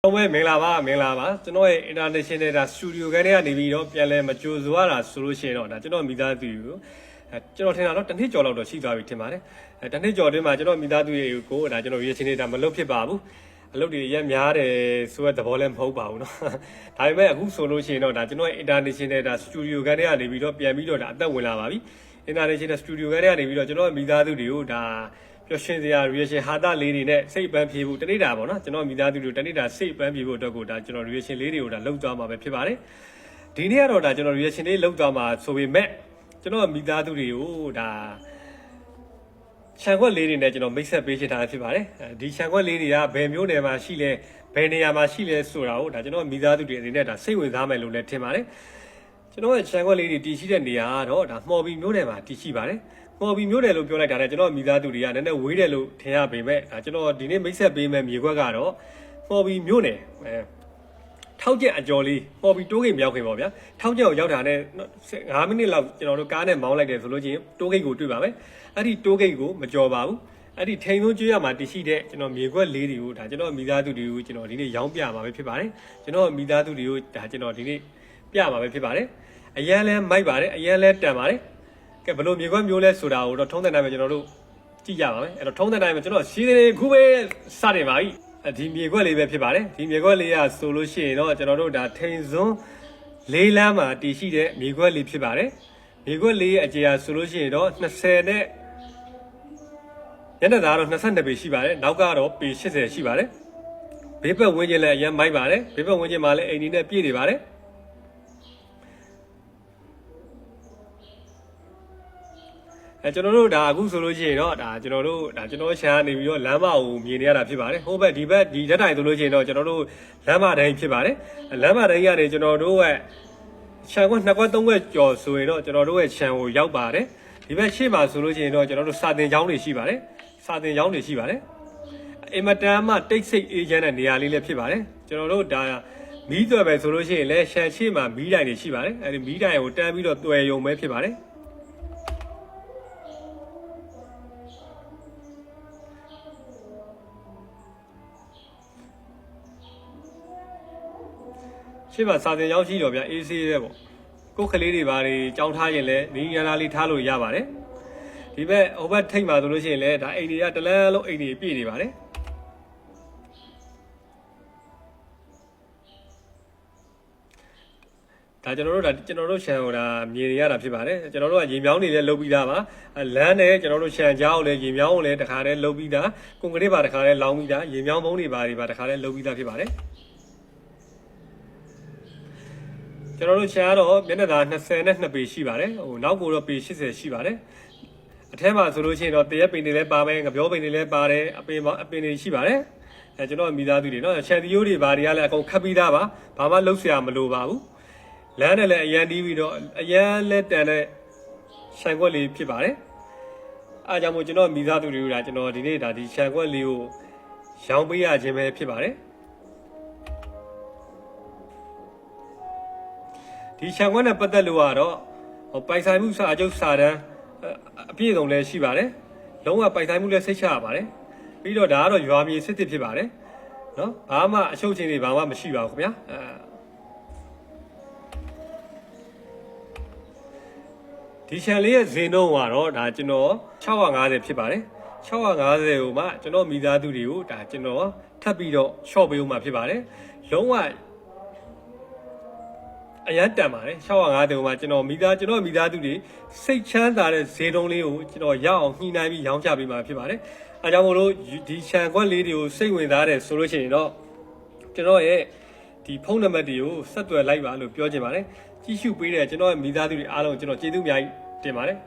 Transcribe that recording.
တော့မင်္ဂလာပါကျွန်တော်ရဲ့ international ဒါ studio ကနေကနေပြီးတော့ပြန်လဲမကြိုဆိုရတာဆိုလို့ရှိရင်တော့ဒါကျွန်တော်မိသားစုကိုကျွန်တော်ထင်တာတော့တစ်နှစ်ကျော်လောက်တော့ရှိသွားပြီထင်ပါတယ်တစ်နှစ်ကျော်တွင်းမှာကျွန်တော်မိသားစုတွေကိုဒါကျွန်တော် reaction တွေဒါမလုပ်ဖြစ်ပါဘူးအလုပ်တွေရက်များတယ်ဆိုတဲ့သဘောလည်းမဟုတ်ပါဘူးเนาะဒါပေမဲ့အခုဆိုလို့ရှိရင်တော့ဒါကျွန်တော်ရဲ့ international ဒါ studio ကနေကနေပြီးတော့ပြန်ပြီးတော့ဒါအသက်ဝင်လာပါပြီ international studio ကနေကနေပြီးတော့ကျွန်တော်မိသားစုတွေကိုဒါပျော်ရွှင်စရာ reaction ဟာတာလေးတွေနဲ့စိတ်ပန်းပြေဖို့တနေ့တာပေါ့နော်ကျွန်တော်မိသားစုတွေတနေ့တာစိတ်ပန်းပြေဖို့အတွက်ကိုဒါကျွန်တော် reaction လေးတွေကိုဒါလောက်သွားမှာပဲဖြစ်ပါတယ်ဒီနေ့ကတော့ဒါကျွန်တော် reaction လေးလောက်သွားမှာဆိုပေမဲ့ကျွန်တော်မိသားစုတွေကိုဒါခြံခွက်လေးတွေနဲ့ကျွန်တော်မိတ်ဆက်ပေးချင်တာဖြစ်ပါတယ်ဒီခြံခွက်လေးတွေကဘယ်မျိုးနယ်မှာရှိလဲဘယ်နေရာမှာရှိလဲဆိုတာကိုဒါကျွန်တော်မိသားစုတွေအနေနဲ့ဒါစိတ်ဝင်စားမယ်လို့လည်းထင်ပါတယ်ကျွန်တော်ရဲ့ခြံခွက်လေးတွေတည်ရှိတဲ့နေရာကတော့ဒါမှော်ဘီမျိုးနယ်မှာတည်ရှိပါတယ်မှော်ဘီမျိုးနယ်လို့ပြောလိုက်တာနဲ့ကျွန်တော်မိသားစုတွေကနည်းနည်းဝေးတယ်လို့ထင်ရပေမဲ့ဒါကျွန်တော်ဒီနေ့မိတ်ဆက်ပေးမယ်မြေခွက်ကတော့မှော်ဘီမျိုးနယ်ထောက်ကျက်အကျော်လေးမှော်ဘီတိုးဂိတ်မြောက်ခင်ပေါ့ဗျာထောက်ကျက်ကိုရောက်တာနဲ့5မိနစ်လောက်ကျွန်တော်တို့ကားနဲ့မောင်းလိုက်တယ်ဆိုလို့ချင်းတိုးဂိတ်ကိုတွေ့ပါမယ်အဲ့ဒီတိုးဂိတ်ကိုမကျော်ပါဘူးအဲ့ဒီထိန်သွင်းကျွေးရမှာတည်ရှိတဲ့ကျွန်တော်မြေခွက်လေးတွေကိုဒါကျွန်တော်မိသားစုတွေကိုကျွန်တော်ဒီနေ့ရောင်းပြမှာပဲဖြစ်ပါတယ်ကျွန်တော်မိသားစုတွေကိုဒါကျွန်တော်ဒီနေ့ပြမှာပဲဖြစ်ပါတယ်အရန်လဲမိုက်ပါတယ်အရန်လဲတန်ပါတယ်ကဲဘလို့မြေခွက်မျိုးလဲဆိုတာကိုတော့ထုံးတဲ့တိုင်းပဲကျွန်တော်တို့ကြည့်ကြပါမယ်အဲ့တော့ထုံးတဲ့တိုင်းပဲကျွန်တော်ရှင်းနေခုပဲစတင်ပါပြီဒီမြေခွက်လေးပဲဖြစ်ပါတယ်ဒီမြေခွက်လေးကဆိုလို့ရှိရင်တော့ကျွန်တော်တို့ဒါထိန်စွန်းလေးလမ်းမှာတည်ရှိတဲ့မြေခွက်လေးဖြစ်ပါတယ်မြေခွက်လေးရဲ့အကျေဆိုလို့ရှိရင်တော့20နဲ့ညနေသားတော့22ပေရှိပါတယ်နောက်ကတော့ပေ80ရှိပါတယ်ဘေးဘက်ဝင်းကျင်လည်းအရင်မိုက်ပါတယ်ဘေးဘက်ဝင်းကျင်မှာလည်းအိမ်ကြီးနဲ့ပြည့်နေပါတယ်ကျွန်တော်တို့ဒါအခုဆိုလို့ရှိရင်တော့ဒါကျွန်တော်ရှာနေပြီးတော့လမ်းမကိုမြင်နေရတာဖြစ်ပါတယ်ဟိုဘက်ဒီဘက်ဒီဓာတ်တိုင်ဆိုလို့ရှိရင်တော့ကျွန်တော်တို့လမ်းမတိုင်းဖြစ်ပါတယ်လမ်းမတိုင်းကနေကျွန်တော်တို့ရဲ့ခြံခွက်2ခွက်3ခွက်ကျော်ဆိုရင်တော့ကျွန်တော်တို့ရဲ့ခြံကိုရောက်ပါတယ်ဒီဘက်ရှေ့မှာဆိုလို့ရှိရင်တော့ကျွန်တော်တို့စာတင်ကျောင်းတွေရှိပါတယ်စာတင်ကျောင်းတွေရှိပါတယ်အင်မတန်မှတိတ်ဆိတ်အေးချမ်းတဲ့နေရာလေးလည်းဖြစ်ပါတယ်ကျွန်တော်တို့ဒါမီးသွယ်ပဲဆိုလို့ရှိရင်လည်းခြံရှေ့မှာမီးတိုင်တွေရှိပါတယ်အဲဒီမီးတိုင်ကိုတန်းပြီးတော့သွယ်ရုံပဲဖြစ်ပါတယ်ရှေ့မှာစာတင်ကျောင်းရှိတော့ဗျအေးဆေးရဲပေါ့ကိုယ်ကလေးတွေဘာတွေကြောင်းထားရင်လည်းနီးရနာလေးထားလို့ရပါတယ်ဒီဘက်ဟိုဘက်ထိတ်မှာဆိုလို့ရှိရင်လည်းဒါအိမ်တွေကတလန်းလုံးအိမ်တွေပြည့်နေပါတယ်ဒါကျွန်တော်တို့ခြံကိုဒါမြင်ရတာဖြစ်ပါတယ်ကျွန်တော်တို့ကရေမြောင်းတွေလည်းလုပ်ပြီးသားပါလမ်းနဲ့ကျွန်တော်တို့ခြံကြားကိုလည်းရေမြောင်းကိုလည်းတခါတည်းလုပ်ပြီးသားကွန်ကရစ်ပါတခါတည်းလောင်းပြီးသားရေမြောင်းဘုံတွေပါတခါတည်းလုပ်ပြီးသားဖြစ်ပါတယ်ကျွန်တော်တို့ခြံကတော့မျက်နှာသား22ပေရှိပါတယ်ဟိုနောက်ကိုတော့ပေ80ရှိပါတယ်အထက်မှာဆိုလို့ရှိရင်တော့တရက်ပင်တွေလည်းပါမယ်ငပြောပင်တွေလည်းပါတယ်အပင်တွေရှိပါတယ်ကျွန်တော်မိသားစုတွေနော်ခြံသီးရိုးတွေဘာတွေကလည်းအကုန်ခတ်ပြီးသားပါဘာမှလှုပ်ရှားမလိုပါဘူးလမ်းနဲ့လည်းအရန်တီးပြီးတော့အရန်လက်တန်တဲ့ခြံခွက်လေးဖြစ်ပါတယ်အားကြောင့်မို့ကျွန်တော်မိသားစုတွေကကျွန်တော်ဒီနေ့ဒါဒီခြံခွက်လေးကိုရောင်းပေးရခြင်းပဲဖြစ်ပါတယ်ဒီခြံခွက်နဲ့ပတ်သက်လို့ကတော့ပိုင်ဆိုင်မှုစာချုပ်စာတမ်းအပြည့်စုံလည်းရှိပါတယ်လုံးဝပိုင်ဆိုင်မှုလည်းစိတ်ချရပါတယ်ပြီးတော့ဒါကတော့ရွာမြေစစ်တစ်ဖြစ်ပါတယ်နော်ဘာမှအချုပ်ချင်းတွေဘာမှမရှိပါဘူးခင်ဗျာဒီခြံလေးရဲ့ဈေးနှုန်းကတော့ဒါကျွန်တော်650ဖြစ်ပါတယ်650ကိုမှကျွန်တော်မိသားစုတွေကိုဒါကျွန်တော်ထပ်ပြီးတော့ short ပေးဦးမှာဖြစ်ပါတယ်လုံးဝအရန်တန်ပါတယ်650ကိုမှကျွန်တော်မိသားစုတွေစိတ်ချမ်းသာတဲ့ဈေးနှုန်းလေးကိုကျွန်တော်ရအောင်ညှိနှိုင်းပြီးရောင်းချပေးမှာဖြစ်ပါတယ်အဲကြောင့်မို့လို့ဒီခြံခွက်လေးတွေကိုစိတ်ဝင်စားတယ်ဆိုလို့ရှိရင်တော့ကျွန်တော်ရဲ့ဒီဖုန်းနံပါတ်တွေကိုဆက်သွယ်လိုက်ပါလို့ပြောချင်ပါတယ်ကြည့်ရှုပေးတဲ့ကျွန်တော်ရဲ့မိသားစုတွေအားလုံးကျွန်တော်ကျေးဇူးအများကြီးတင်ပါတယ်